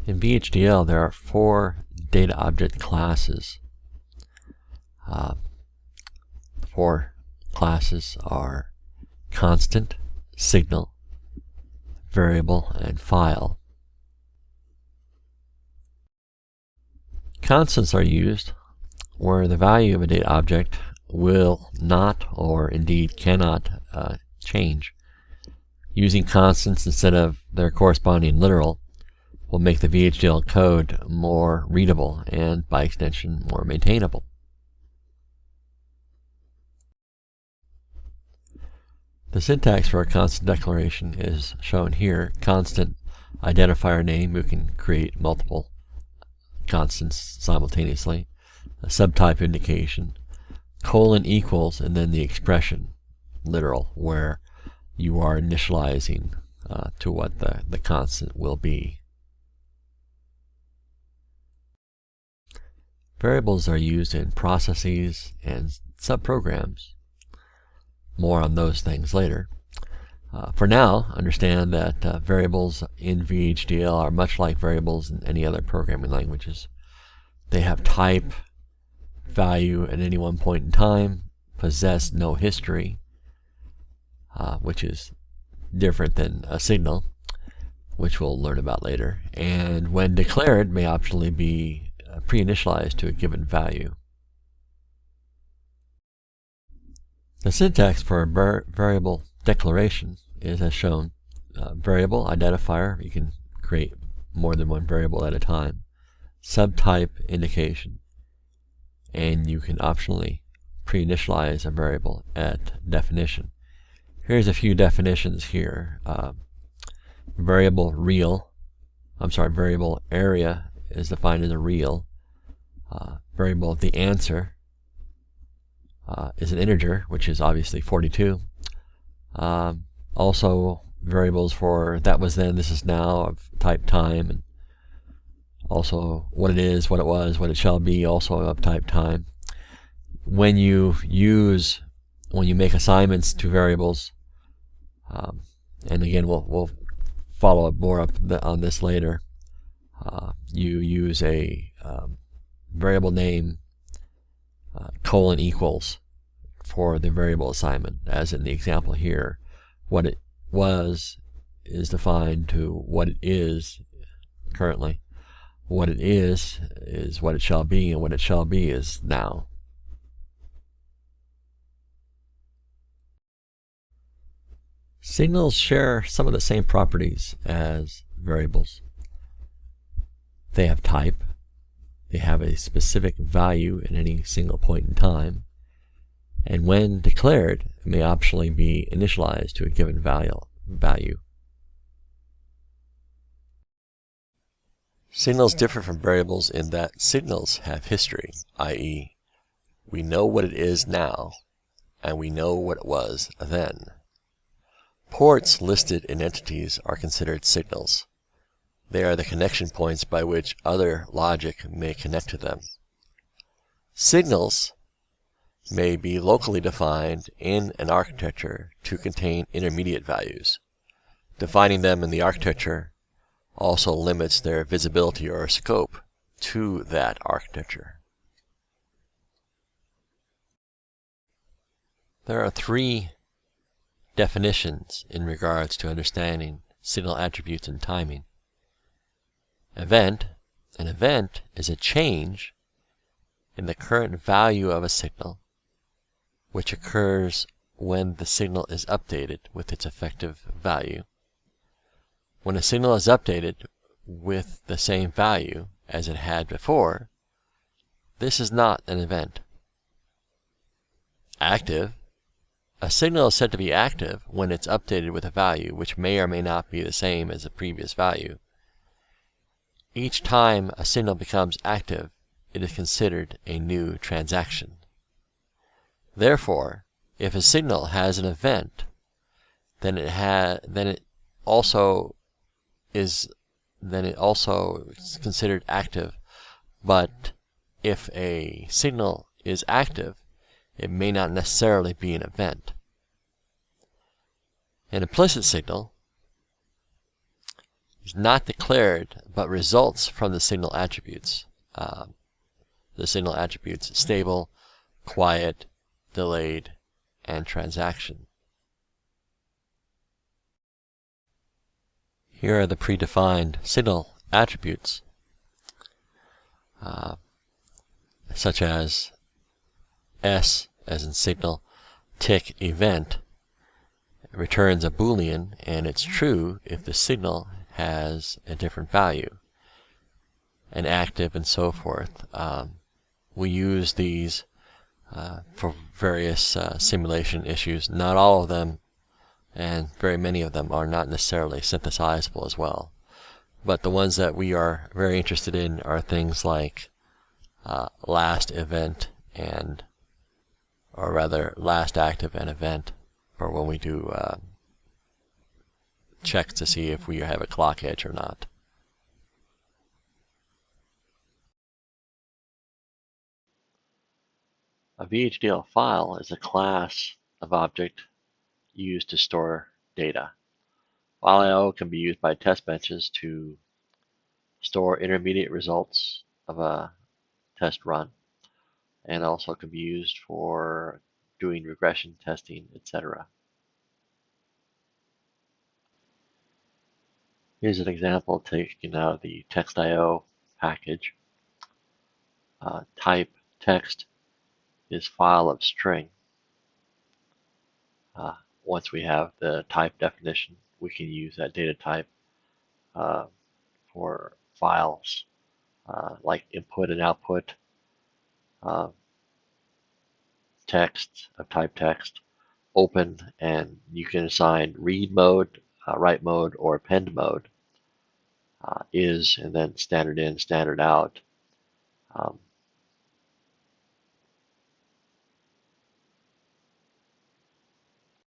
In VHDL, there are 4 data object classes. 4 classes are constant, signal, variable, and file. Constants are used where the value of a data object will not, or indeed cannot, change. Using constants instead of their corresponding literal will make the VHDL code more readable and, by extension, more maintainable. The syntax for a constant declaration is shown here. Constant identifier name, we can create multiple constants simultaneously. A subtype indication, colon equals, and then the expression, literal, where you are initializing to what the constant will be. Variables are used in processes and subprograms. More on those things later. For now, understand that variables in VHDL are much like variables in any other programming languages. They have type, value at any one point in time, possess no history, which is different than a signal, which we'll learn about later, and when declared may optionally be pre-initialized to a given value. The syntax for a variable declaration is as shown. Variable identifier, you can create more than one variable at a time. Subtype indication, and you can optionally pre-initialize a variable at definition. Here's a few definitions here. Variable area is defined as a real. Variable the answer is an integer, which is obviously 42. Also variables for that was then, this is now, of type time, and also what it is, what it was, what it shall be, also of type time. When you make assignments to variables, and again we'll follow up more on this later, you use a variable name colon equals for the variable assignment, as in the example here. What it was is defined to what it is currently. What it is what it shall be, and what it shall be is now. Signals share some of the same properties as variables. They have type. They have a specific value at any single point in time, and when declared, it may optionally be initialized to a given value. Signals differ from variables in that signals have history, i.e., we know what it is now, and we know what it was then. Ports listed in entities are considered signals. They are the connection points by which other logic may connect to them. Signals may be locally defined in an architecture to contain intermediate values. Defining them in the architecture also limits their visibility or scope to that architecture. There are 3 definitions in regards to understanding signal attributes and timing. Event. An event is a change in the current value of a signal, which occurs when the signal is updated with its effective value. When a signal is updated with the same value as it had before, this is not an event. Active. A signal is said to be active when it's updated with a value which may or may not be the same as the previous value. Each time a signal becomes active, it is considered a new transaction. Therefore, if a signal has an event, then it also is considered active. But if a signal is active, it may not necessarily be an event. An implicit signal is not declared, but results from the signal attributes. The signal attributes: stable, quiet, delayed, and transaction. Here are the predefined signal attributes, such as S as in signal, tick event, returns a Boolean, and it's true if the signal has a different value, and active, and so forth. We use these for various simulation issues. Not all of them, and very many of them, are not necessarily synthesizable as well. But the ones that we are very interested in are things like last event and, or rather, last active and event, for when we do checks to see if we have a clock edge or not. A VHDL file is a class of object used to store data. File I/O can be used by test benches to store intermediate results of a test run, and also can be used for doing regression testing, etc. Here's an example taken out of the text.io package. Type text is file of string. Once we have the type definition, we can use that data type for files like input and output, text of type text, open, and you can assign read mode, write mode, or append mode, is, and then standard in, standard out.